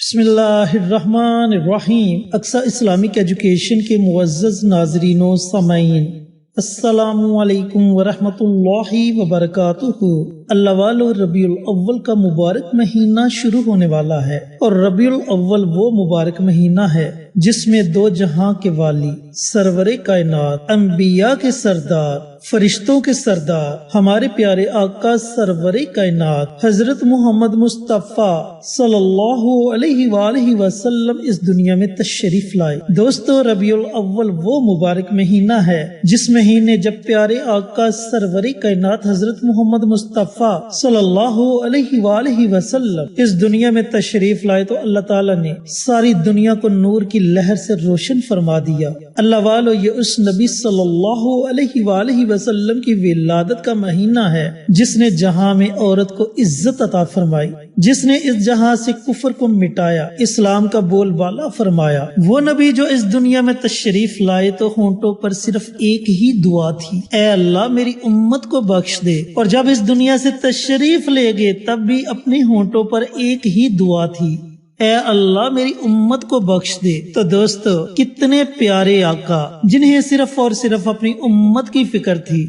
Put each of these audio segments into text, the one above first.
بسم اللہ الرحمن الرحیم۔ اقصی اسلامک ایجوکیشن کے معزز ناظرین و سامعین، السلام علیکم ورحمۃ اللہ وبرکاتہ۔ اللہ والو، ربیع الاول کا مبارک مہینہ شروع ہونے والا ہے، اور ربیع الاول وہ مبارک مہینہ ہے جس میں دو جہاں کے والی، سرور کائنات، انبیاء کے سردار، فرشتوں کے سردار، ہمارے پیارے آقا سرور کائنات حضرت محمد مصطفیٰ صلی اللہ علیہ وآلہ وسلم اس دنیا میں تشریف لائے۔ دوستو، ربیع الاول وہ مبارک مہینہ ہے جس مہینے جب پیارے آقا سرور کائنات حضرت محمد مصطفیٰ صلی اللہ علیہ وآلہ وسلم اس دنیا میں تشریف لائے تو اللہ تعالیٰ نے ساری دنیا کو نور کی لہر سے روشن فرما دیا۔ اللہ والو، یہ اس نبی صلی اللہ علیہ وآلہ وسلم کی ولادت کا مہینہ ہے جس نے جہاں میں عورت کو عزت عطا فرمائی، جس نے اس جہاں سے کفر کو مٹایا، اسلام کا بول بالا فرمایا۔ وہ نبی جو اس دنیا میں تشریف لائے تو ہونٹوں پر صرف ایک ہی دعا تھی، اے اللہ میری امت کو بخش دے، اور جب اس دنیا سے تشریف لے گئے تب بھی اپنے ہونٹوں پر ایک ہی دعا تھی، اے اللہ میری امت کو بخش دے۔ تو دوستو، کتنے پیارے آقا جنہیں صرف اور صرف اپنی امت کی فکر تھی۔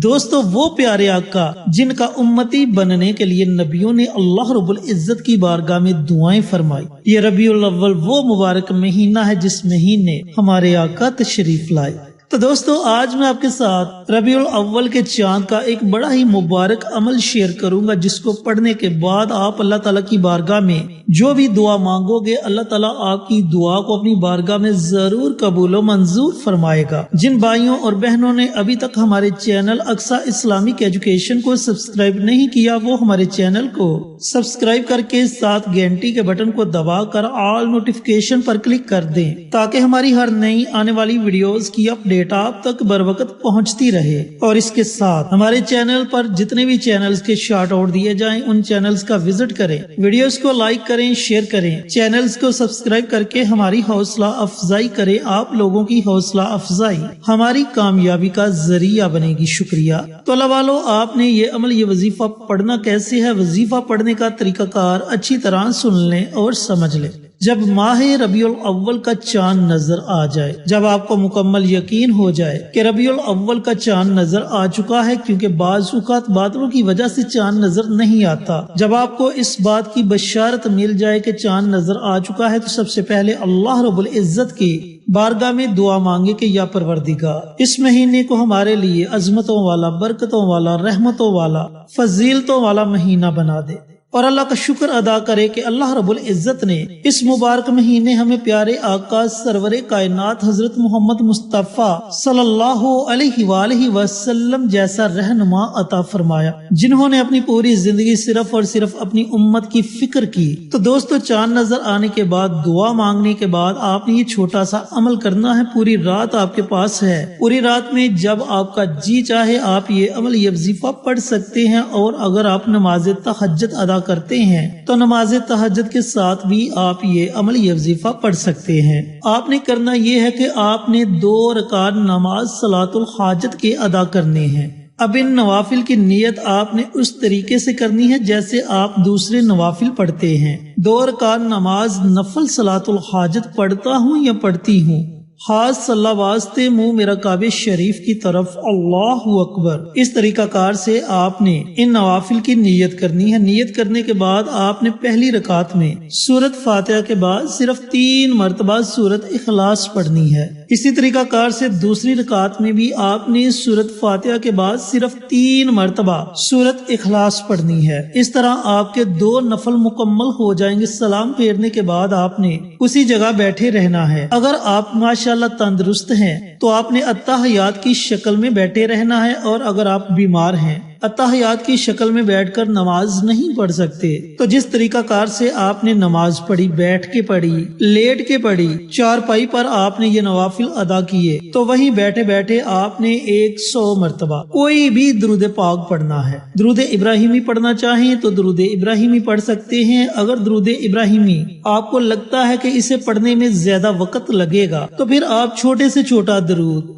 دوستو، وہ پیارے آقا جن کا امتی بننے کے لیے نبیوں نے اللہ رب العزت کی بارگاہ میں دعائیں فرمائی۔ یہ ربیع الاول وہ مبارک مہینہ ہے جس مہینے ہمارے آقا تشریف لائے۔ تو دوستو، آج میں آپ کے ساتھ ربیع الاول کے چاند کا ایک بڑا ہی مبارک عمل شیئر کروں گا، جس کو پڑھنے کے بعد آپ اللہ تعالیٰ کی بارگاہ میں جو بھی دعا مانگو گے، اللہ تعالیٰ آپ کی دعا کو اپنی بارگاہ میں ضرور قبول و منظور فرمائے گا۔ جن بھائیوں اور بہنوں نے ابھی تک ہمارے چینل اقصی اسلامک ایجوکیشن کو سبسکرائب نہیں کیا، وہ ہمارے چینل کو سبسکرائب کر کے ساتھ گھنٹی کے بٹن کو دبا کر آل نوٹیفیکیشن پر کلک کر دیں، تاکہ ہماری ہر نئی آنے والی ویڈیوز کی اپڈیٹ آپ تک بر وقت پہنچتی رہے۔ اور اس کے ساتھ ہمارے چینل پر جتنے بھی چینلز کے شارٹ آؤٹ دیے جائیں، ان چینلز کا وزٹ کریں، ویڈیوز کو لائک کریں، شیئر کریں، چینلز کو سبسکرائب کر کے ہماری حوصلہ افزائی کریں۔ آپ لوگوں کی حوصلہ افزائی ہماری کامیابی کا ذریعہ بنے گی۔ شکریہ۔ تو اللہ والو، آپ نے یہ عمل، یہ وظیفہ پڑھنا کیسے ہے، وظیفہ پڑھنے کا طریقہ کار اچھی طرح سن لیں اور سمجھ لیں۔ جب ماہ ربیع الاول کا چاند نظر آ جائے، جب آپ کو مکمل یقین ہو جائے کہ ربیع الاول کا چاند نظر آ چکا ہے، کیونکہ بعض اوقات بادلوں کی وجہ سے چاند نظر نہیں آتا، جب آپ کو اس بات کی بشارت مل جائے کہ چاند نظر آ چکا ہے، تو سب سے پہلے اللہ رب العزت کی بارگاہ میں دعا مانگے کہ یا پروردگار، اس مہینے کو ہمارے لیے عظمتوں والا، برکتوں والا، رحمتوں والا، فضیلتوں والا مہینہ بنا دے، اور اللہ کا شکر ادا کرے کہ اللہ رب العزت نے اس مبارک مہینے ہمیں پیارے آقا سرور کائنات حضرت محمد مصطفیٰ صلی اللہ علیہ وآلہ وسلم جیسا رہنما عطا فرمایا، جنہوں نے اپنی پوری زندگی صرف اور صرف اپنی امت کی فکر کی۔ تو دوستو، چاند نظر آنے کے بعد، دعا مانگنے کے بعد آپ نے یہ چھوٹا سا عمل کرنا ہے۔ پوری رات آپ کے پاس ہے، پوری رات میں جب آپ کا جی چاہے آپ یہ عمل، یہ وظیفہ پڑھ سکتے ہیں، اور اگر آپ نماز تہجد ادا کرتے ہیں تو نماز تہجد کے ساتھ بھی آپ یہ عمل، یہ وظیفہ پڑھ سکتے ہیں۔ آپ نے کرنا یہ ہے کہ آپ نے 2 رکعت نماز صلاۃ الحاجت کے ادا کرنے ہیں۔ اب ان نوافل کی نیت آپ نے اس طریقے سے کرنی ہے جیسے آپ دوسرے نوافل پڑھتے ہیں۔ 2 رکعت نماز نفل صلاۃ الحاجت پڑھتا ہوں یا پڑھتی ہوں، ہاتھ صلاح واسطے، منہ میرا کعبہ شریف کی طرف، اللہ اکبر، اس طریقہ کار سے آپ نے ان نوافل کی نیت کرنی ہے۔ نیت کرنے کے بعد آپ نے پہلی رکعت میں سورۃ فاتحہ کے بعد صرف 3 مرتبہ سورۃ اخلاص پڑھنی ہے۔ اسی طریقہ کار سے دوسری رکعت میں بھی آپ نے سورۃ فاتحہ کے بعد صرف 3 مرتبہ سورۃ اخلاص پڑھنی ہے۔ اس طرح آپ کے 2 نفل مکمل ہو جائیں گے۔ سلام پھیرنے کے بعد آپ نے اسی جگہ بیٹھے رہنا ہے۔ اگر آپ ماشاءاللہ تندرست ہیں تو آپ نے التحیات کی شکل میں بیٹھے رہنا ہے، اور اگر آپ بیمار ہیں، التحیات کی شکل میں بیٹھ کر نماز نہیں پڑھ سکتے، تو جس طریقہ کار سے آپ نے نماز پڑھی، بیٹھ کے پڑھی، لیٹ کے پڑھی، چارپائی پر آپ نے یہ نوافل ادا کیے، تو وہیں بیٹھے بیٹھے آپ نے 100 مرتبہ کوئی بھی درود پاک پڑھنا ہے۔ درود ابراہیمی پڑھنا چاہیں تو درود ابراہیمی پڑھ سکتے ہیں۔ اگر درود ابراہیمی آپ کو لگتا ہے کہ اسے پڑھنے میں زیادہ وقت لگے گا، تو پھر آپ چھوٹے سے چھوٹا درود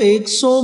100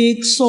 100